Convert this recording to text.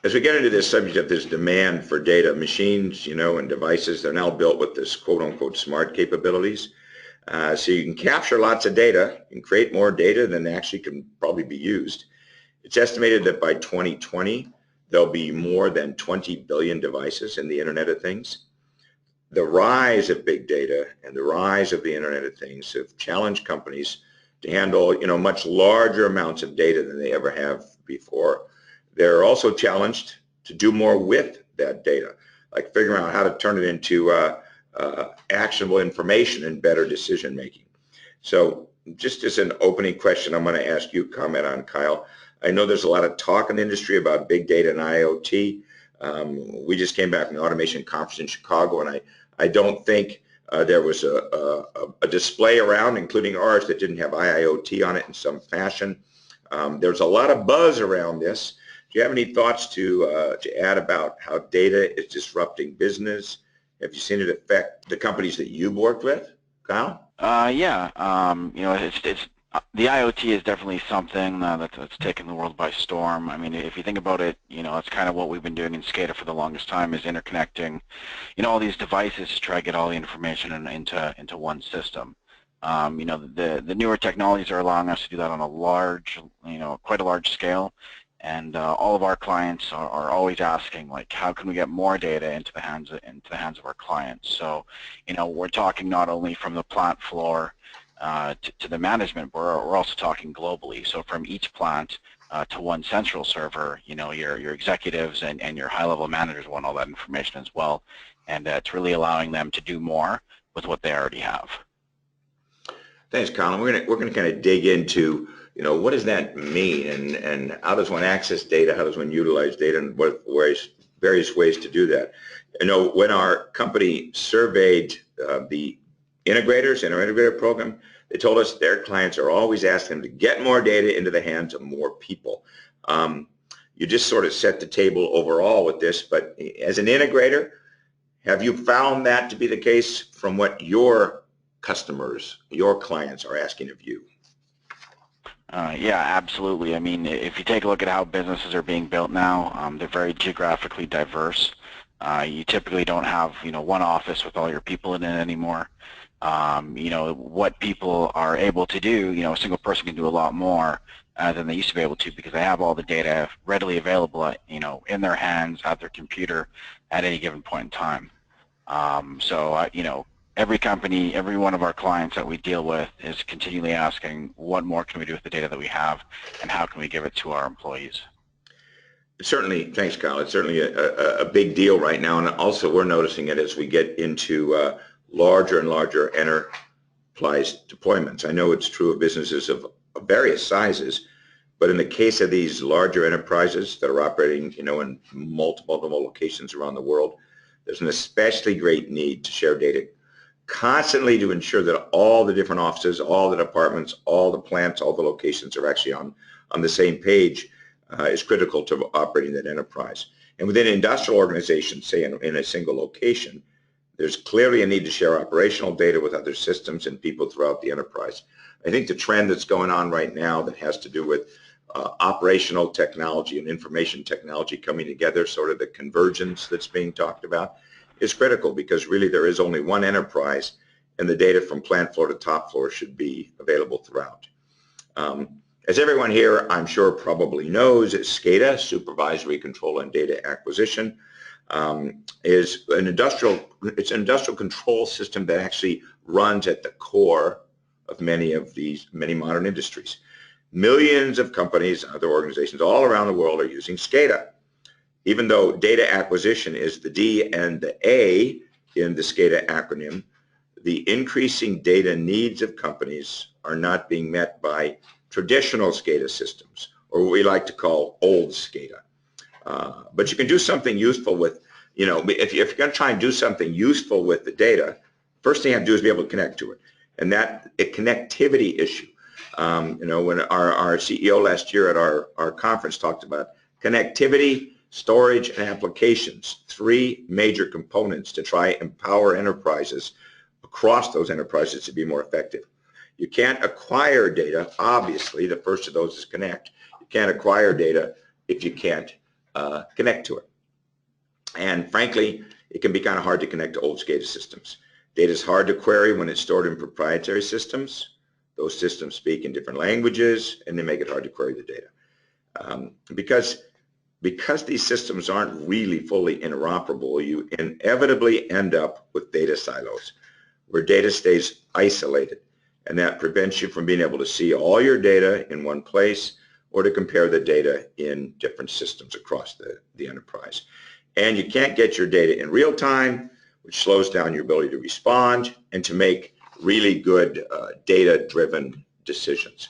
As we get into this subject of this demand for data, machines, and devices, they're now built with this quote unquote smart capabilities. So you can capture lots of data and create more data than actually can probably be used. It's estimated that by 2020, there'll be more than 20 billion devices in the Internet of Things. The rise of big data and the rise of the Internet of Things have challenged companies to handle, much larger amounts of data than they ever have before. They're also challenged to do more with that data, like figuring out how to turn it into actionable information and better decision making. So just as an opening question, I'm going to ask you to comment on, Kyle. I know there's a lot of talk in the industry about big data and IoT. We just came back from the automation conference in Chicago, and I don't think there was a display around, including ours, that didn't have IoT on it in some fashion. There's a lot of buzz around this. Do you have any thoughts to add about how data is disrupting business? Have you seen it affect the companies that you've worked with, Kyle? Yeah, it's the IoT is definitely something that's taken the world by storm. I mean, if you think about it, that's kind of what we've been doing in SCADA for the longest time, is interconnecting, all these devices to try to get all the information into one system. The newer technologies are allowing us to do that on a large, quite a large scale. And all of our clients are always asking, like, how can we get more data into the hands of our clients? So, we're talking not only from the plant floor to the management, but we're also talking globally. So from each plant to one central server, your executives and your high-level managers want all that information as well, and it's really allowing them to do more with what they already have. Thanks, Colin. We're gonna kind of dig into, what does that mean, and how does one access data? How does one utilize data, and what various ways to do that? When our company surveyed the integrators in our integrator program, they told us their clients are always asking them to get more data into the hands of more people. You just sort of set the table overall with this, but as an integrator, have you found that to be the case from what your customers, your clients are asking of you? Yeah, absolutely. I mean, if you take a look at how businesses are being built now, they're very geographically diverse. You typically don't have, one office with all your people in it anymore. What people are able to do, a single person can do a lot more than they used to be able to, because they have all the data readily available, in their hands, at their computer at any given point in time. Every company, every one of our clients that we deal with is continually asking, what more can we do with the data that we have, and how can we give it to our employees? Certainly, thanks, Kyle. It's certainly a big deal right now, and also we're noticing it as we get into larger and larger enterprise deployments. I know it's true of businesses of various sizes, but in the case of these larger enterprises that are operating, in multiple locations around the world, there's an especially great need to share data constantly to ensure that all the different offices, all the departments, all the plants, all the locations are actually on the same page is critical to operating that enterprise. And within industrial organizations, say in a single location, there's clearly a need to share operational data with other systems and people throughout the enterprise. I think the trend that's going on right now that has to do with operational technology and information technology coming together, sort of the convergence that's being talked about, is critical, because really there is only one enterprise, and the data from plant floor to top floor should be available throughout. As everyone here, I'm sure, probably knows, SCADA, Supervisory Control and Data Acquisition, is an industrial control system that actually runs at the core of many modern industries. Millions of companies, other organizations all around the world are using SCADA. Even though data acquisition is the D and the A in the SCADA acronym, the increasing data needs of companies are not being met by traditional SCADA systems, or what we like to call old SCADA. But you can do something useful with, if you're going to try and do something useful with the data, first thing you have to do is be able to connect to it. And that a connectivity issue. When our CEO last year at our conference talked about connectivity, storage, and applications, three major components to try and empower enterprises across those enterprises to be more effective. You can't acquire data. Obviously, the first of those is connect. You can't acquire data if you can't connect to it. And frankly, it can be kind of hard to connect to old SCADA systems. Data is hard to query when it's stored in proprietary systems. Those systems speak in different languages, and they make it hard to query the data. Because these systems aren't really fully interoperable, you inevitably end up with data silos, where data stays isolated, and that prevents you from being able to see all your data in one place or to compare the data in different systems across the enterprise. And you can't get your data in real time, which slows down your ability to respond and to make really good data-driven decisions.